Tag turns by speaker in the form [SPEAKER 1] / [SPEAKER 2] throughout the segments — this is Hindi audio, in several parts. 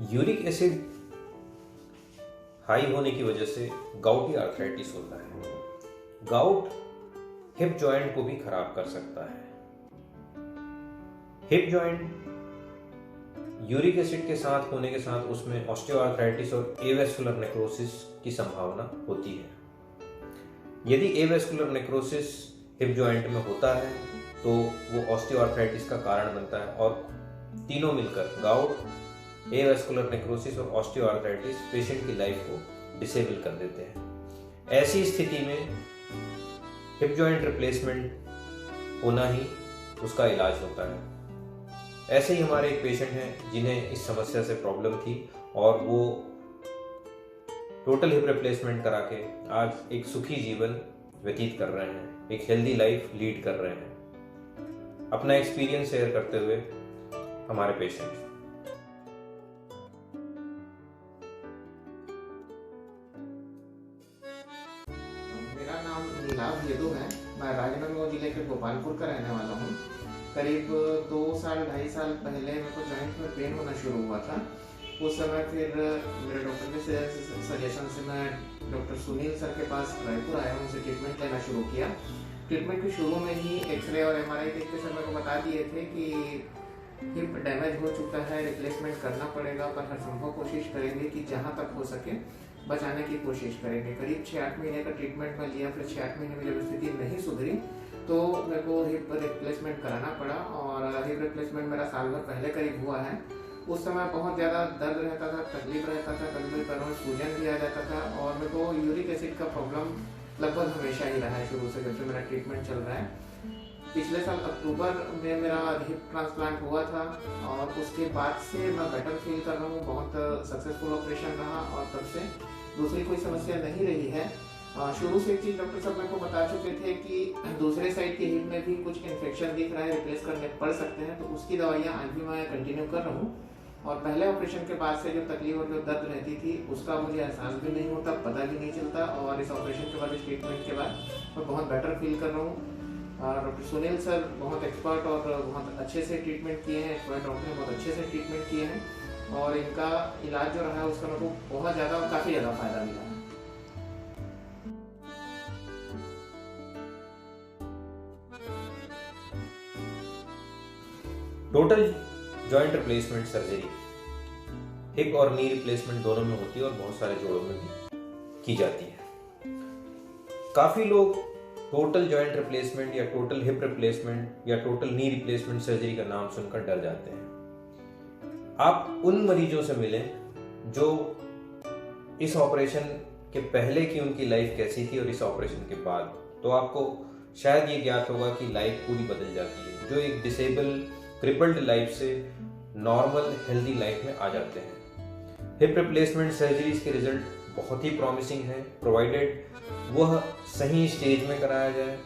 [SPEAKER 1] यूरिक एसिड हाई होने की वजह से गाउटी आर्थराइटिस होता है। गाउट हिप जॉइंट को भी खराब कर सकता है। हिप जॉइंट यूरिक एसिड के साथ होने के साथ उसमें ऑस्टियोआर्थराइटिस और एवेस्कुलर नेक्रोसिस की संभावना होती है। यदि एवेस्कुलर नेक्रोसिस हिप जॉइंट में होता है तो वो ऑस्टियोआर्थराइटिस का कारण बनता है और तीनों मिलकर गाउट, एवेस्कुलर नेक्रोसिस और ऑस्टियोआर्थराइटिस पेशेंट की लाइफ को डिसेबल कर देते हैं। ऐसी स्थिति में हिप जॉइंट रिप्लेसमेंट होना ही उसका इलाज होता है। ऐसे ही हमारे एक पेशेंट हैं जिन्हें इस समस्या से प्रॉब्लम थी और वो टोटल हिप रिप्लेसमेंट करा के आज एक सुखी जीवन व्यतीत कर रहे हैं, एक हेल्दी लाइफ लीड कर रहे हैं। अपना एक्सपीरियंस शेयर करते हुए हमारे पेशेंट।
[SPEAKER 2] मेरा नाम नीलाभ यदु है। मैं राजनंदगांव जिले के गोपालपुर का रहने वाला हूँ। करीब 2 साल 2.5 साल पहले मेरे को जॉइंट में पेन होना शुरू हुआ था। उस समय फिर मेरे डॉक्टर के सजेशन से मैं डॉक्टर सुनील सर के पास रायपुर आया, उनसे ट्रीटमेंट लेना शुरू किया। ट्रीटमेंट के शुरू में ही एक्सरे और एमआरआई देख के सर मेरे को बता दिए थे कि हिप डैमेज हो चुका है, रिप्लेसमेंट करना पड़ेगा, पर हर संभव कोशिश करेंगे कि जहाँ तक हो सके बचाने की कोशिश करेंगे। करीब 6-8 महीने का ट्रीटमेंट में लिया। फिर 6-8 महीने में जब स्थिति नहीं सुधरी तो मेरे को हिप रिप्लेसमेंट कराना पड़ा और हिप रिप्लेसमेंट मेरा साल भर पहले करीब हुआ है। उस समय बहुत ज़्यादा दर्द रहता था, तकलीफ रहता था, कभी पैरों में सूजन भी आ जाता था और मेरे को यूरिक एसिड का प्रॉब्लम लगभग हमेशा ही रहा है शुरू से, जब से मेरा ट्रीटमेंट चल रहा है। पिछले साल अक्टूबर में मेरा हिप ट्रांसप्लांट हुआ था और उसके बाद से मैं बेटर फील कर रहा हूँ। बहुत सक्सेसफुल ऑपरेशन रहा और तब से दूसरी कोई समस्या नहीं रही है। शुरू से एक चीज़ डॉक्टर साहब मेरे को बता चुके थे कि दूसरे साइड के हिप में भी कुछ इन्फेक्शन दिख रहा है, रिप्लेस करने पड़ सकते हैं, तो उसकी दवाइयाँ आज भी मैं कंटिन्यू कर रहा हूँ। और पहले ऑपरेशन के बाद से जो तकलीफ और जो दर्द रहती थी उसका मुझे एहसास भी नहीं होता, पता भी नहीं चलता। और इस ऑपरेशन के बाद, इस ट्रीटमेंट के बाद मैं बहुत बेटर फील कर रहा हूँ। डॉक्टर सुनील सर बहुत एक्सपर्ट और बहुत अच्छे से ट्रीटमेंट किए हैं, एक्सपर्ट डॉक्टर ने बहुत अच्छे से ट्रीटमेंट किए हैं और इनका इलाज जो रहा है उसका मेरे को बहुत ज़्यादा और काफ़ी ज़्यादा फायदा मिला है।
[SPEAKER 1] Total joint replacement surgery hip और नी रिप्लेसमेंट दोनों में होती है और बहुत सारे जोड़ों में भी की जाती है। काफी लोग टोटल जॉइंट रिप्लेसमेंट या टोटल हिप रिप्लेसमेंट या टोटल नी रिप्लेसमेंट सर्जरी का नाम सुनकर डर जाते हैं। आप उन मरीजों से मिलें जो इस ऑपरेशन के पहले की उनकी लाइफ कैसी थी और इस ऑपरेशन के बाद, तो आपको शायद ये ज्ञात होगा कि लाइफ पूरी बदल जाती है। जो एक डिसेबल क्रिपल्ड लाइफ से नॉर्मल हेल्दी लाइफ में आ जाते हैं। हिप रिप्लेसमेंट सर्जरीज के रिजल्ट बहुत ही प्रॉमिसिंग है, प्रोवाइडेड वह सही स्टेज में कराया जाए,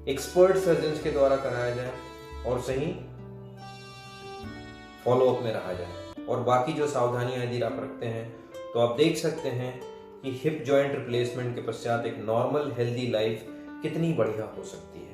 [SPEAKER 1] एक्सपर्ट सर्जन्स के द्वारा कराया जाए और सही फॉलोअप में रहा जाए। और बाकी जो सावधानियां यदि आप रखते हैं तो आप देख सकते हैं कि हिप जॉइंट रिप्लेसमेंट के पश्चात एक नॉर्मल हेल्दी लाइफ कितनी बढ़िया हो सकती है।